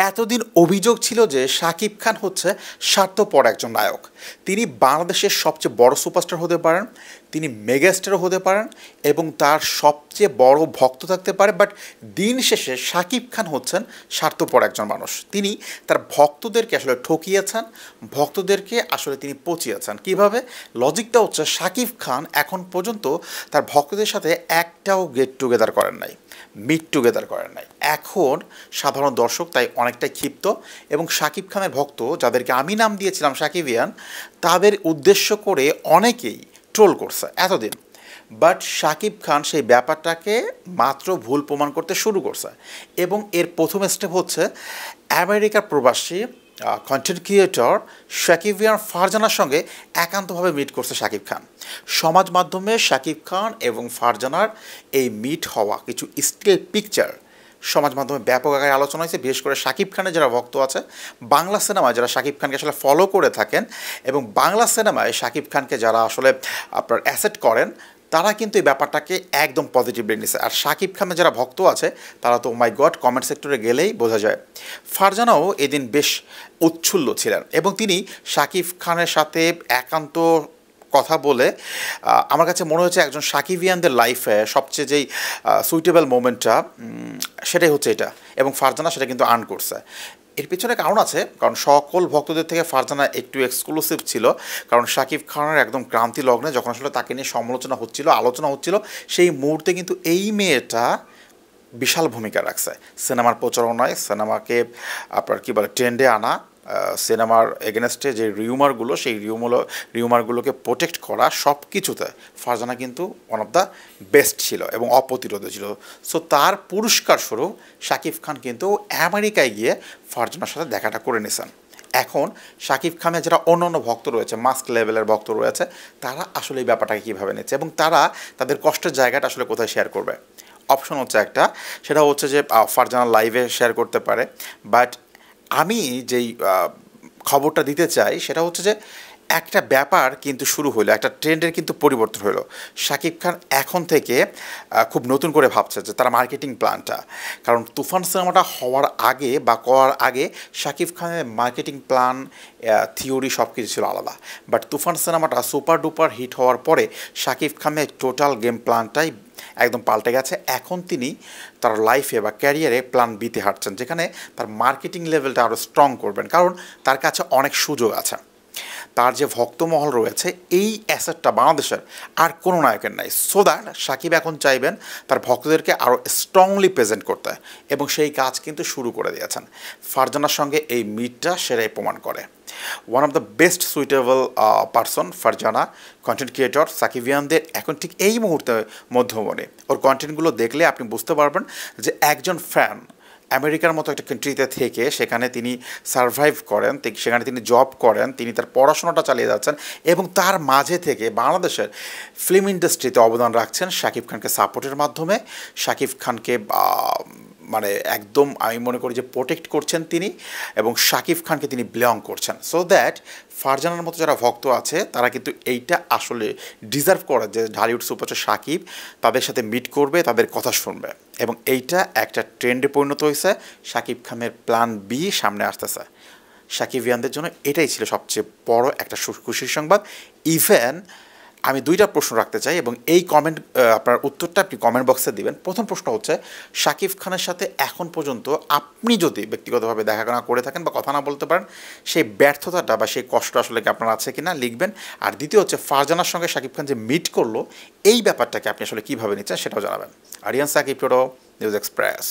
এতদিন অভিযোগ ছিল যে শাকিব খান হচ্ছে স্বার্থপর একজন নায়ক। তিনি বাংলাদেশের সবচেয়ে বড় সুপারস্টার হতে পারেন, তিনি মেগাস্টারও হতে পারেন এবং তার সবচেয়ে বড় ভক্ত থাকতে পারে, বাট দিন শেষে শাকিব খান হচ্ছেন স্বার্থপর একজন মানুষ। তিনি তার ভক্তদেরকে আসলে ঠকিয়েছেন, ভক্তদেরকে আসলে তিনি পচিয়েছেন। কিভাবে? লজিকটা হচ্ছে শাকিব খান এখন পর্যন্ত তার ভক্তদের সাথে একটাও গেট টুগেদার করেন নাই, মিট টুগেদার করেন নাই। এখন সাধারণ দর্শক তাই অনেকটাই ক্ষিপ্ত এবং শাকিব খানের ভক্ত, যাদেরকে আমি নাম দিয়েছিলাম শাকিবিয়ান, তাদের উদ্দেশ্য করে অনেকেই ট্রোল করছে এতদিন। বাট শাকিব খান সেই ব্যাপারটাকে মাত্র ভুল প্রমাণ করতে শুরু করছে এবং এর প্রথম স্টেপ হচ্ছে আমেরিকার প্রবাসী কন্টেন্ট ক্রিয়েটর শাকিবিয়ান ফারজানার সঙ্গে একান্তভাবে মিট করছে শাকিব খান। সমাজ মাধ্যমে শাকিব খান এবং ফারজানার এই মিট হওয়া কিছু স্টিল পিকচার সমাজ মাধ্যমে ব্যাপক আকারে আলোচনা হয়েছে। বিশেষ করে শাকিব খানের যারা ভক্ত আছে, বাংলা সিনেমায় যারা শাকিব খানকে আসলে ফলো করে থাকেন এবং বাংলা সিনেমায় শাকিব খানকে যারা আসলে আপনার অ্যাসেট করেন, তারা কিন্তু এই ব্যাপারটাকে একদম পজিটিভলি নিছে। আর শাকিব খানের যারা ভক্ত আছে তারা তো মাই গড কমেন্ট সেক্টরে গেলেই বোঝা যায়। ফারজানাও এদিন বেশ উচ্ছ্বল্ল ছিলেন এবং তিনি শাকিব খানের সাথে একান্ত কথা বলে আমার কাছে মনে হচ্ছে একজন শাকিবিয়ানদের লাইফে সবচেয়ে যেই সুইটেবল মোমেন্টটা সেটাই হচ্ছে এটা, এবং ফারজানা সেটা কিন্তু আর্ন করছে। এর পিছনে কারণ আছে, কারণ সকল ভক্তদের থেকে ফারজানা একটু এক্সক্লুসিভ ছিল, কারণ শাকিব খানের একদম ক্রান্তি লগ্নে যখন আসলে তাকে নিয়ে সমালোচনা হচ্ছিল, আলোচনা হচ্ছিল, সেই মুহূর্তে কিন্তু এই মেয়েটা বিশাল ভূমিকা রাখছে সিনেমার প্রচারণায়, সিনেমাকে আপনার কী বলে ট্রেন্ডে আনা, সিনেমার এগেনস্টে যে রিউমারগুলো, সেই রিউমারগুলোকে প্রোটেক্ট করা, সব কিছুতে ফারজানা কিন্তু ওয়ান অফ দ্য বেস্ট ছিল এবং অপ্রতিরোধ ছিল। সো তার পুরস্কার স্বরূপ শাকিব খান কিন্তু আমেরিকায় গিয়ে ফারজানার সাথে দেখাটা করে নিয়েছেন। এখন শাকিব খানের যারা অন্য অন্য ভক্ত রয়েছে, মাস্ক লেভেলের ভক্ত রয়েছে, তারা আসলে এই ব্যাপারটাকে কীভাবে নিচ্ছে এবং তারা তাদের কষ্টের জায়গাটা আসলে কোথায় শেয়ার করবে। অপশন হচ্ছে একটা, সেটা হচ্ছে যে ফারজানা লাইভে শেয়ার করতে পারে, বাট আমি যেই খবরটা দিতে চাই সেটা হচ্ছে যে একটা ব্যাপার কিন্তু শুরু হলো, একটা ট্রেন্ডের কিন্তু পরিবর্তন হলো। শাকিব খান এখন থেকে খুব নতুন করে ভাবছে যে তার মার্কেটিং প্ল্যানটা, কারণ তুফান সিনেমাটা হওয়ার আগে বা করার আগে শাকিব খানের মার্কেটিং প্ল্যান, থিওরি সব কিছু ছিল আলাদা, বাট তুফান সিনেমাটা সুপার ডুপার হিট হওয়ার পরে শাকিব খানের টোটাল গেম প্ল্যানটাই একদম পাল্টে গেছে। এখন তিনি তার লাইফে বা ক্যারিয়ারে প্ল্যান বিতে হাঁটছেন, যেখানে তার মার্কেটিং লেভেলটা আরও স্ট্রং করবেন, কারণ তার কাছে অনেক সুযোগ আছে। তার যে ভক্তমহল রয়েছে, এই অ্যাসেটটা বাংলাদেশের আর কোনো নায়কের নাই। সো দ্যাট শাকিব এখন চাইবেন তার ভক্তদেরকে আরও স্ট্রংলি প্রেজেন্ট করতে, এবং সেই কাজ কিন্তু শুরু করে দিয়েছেন। ফারজানার সঙ্গে এই মিটটা সেটাই প্রমাণ করে। One of the best suitable person Farzana, content creator সাকিবিয়ানদের এখন ঠিক এই মুহূর্তে মধ্যমণি। ওর কন্টেন্টগুলো দেখলে আপনি বুঝতে পারবেন যে একজন ফ্যান আমেরিকার মতো একটা কান্ট্রিতে থেকে সেখানে তিনি সারভাইভ করেন, সেখানে তিনি জব করেন, তিনি তার পড়াশোনাটা চালিয়ে যাচ্ছেন এবং তার মাঝে থেকে বাংলাদেশের ফিল্ম ইন্ডাস্ট্রিতে অবদান রাখছেন শাকিব খানকে সাপোর্টের মাধ্যমে। শাকিব খানকে মানে একদম আমি মনে করি যে প্রোটেক্ট করছেন তিনি, এবং শাকিব খানকে তিনি বিলং করছেন। সো দ্যাট ফারজানার মতো যারা ভক্ত আছে তারা কিন্তু এইটা আসলে ডিজার্ভ করে যে ঢালিউড সুপারস্টার শাকিব তাদের সাথে মিট করবে, তাদের কথা শুনবে, এবং এইটা একটা ট্রেন্ডে পরিণত হয়েছে। শাকিব খানের প্ল্যান বি সামনে আসতেছে। শাকিবিয়ানদের জন্য এটাই ছিল সবচেয়ে বড় একটা খুশির সংবাদ। ইভেন আমি দুইটা প্রশ্ন রাখতে চাই এবং এই কমেন্ট আপনার উত্তরটা আপনি কমেন্ট বক্সে দিবেন। প্রথম প্রশ্ন হচ্ছে, শাকিব খানের সাথে এখন পর্যন্ত আপনি যদি ব্যক্তিগতভাবে দেখা না করে থাকেন বা কথা না বলতে পারেন, সেই ব্যর্থতাটা বা সেই কষ্ট আসলে কি আপনার আছে কি না লিখবেন। আর দ্বিতীয় হচ্ছে, ফারজানার সঙ্গে শাকিব খান যে মিট করলো, এই ব্যাপারটাকে আপনি আসলে কীভাবে নিচ্ছেন সেটাও জানাবেন। Ariyan Sakib, news express.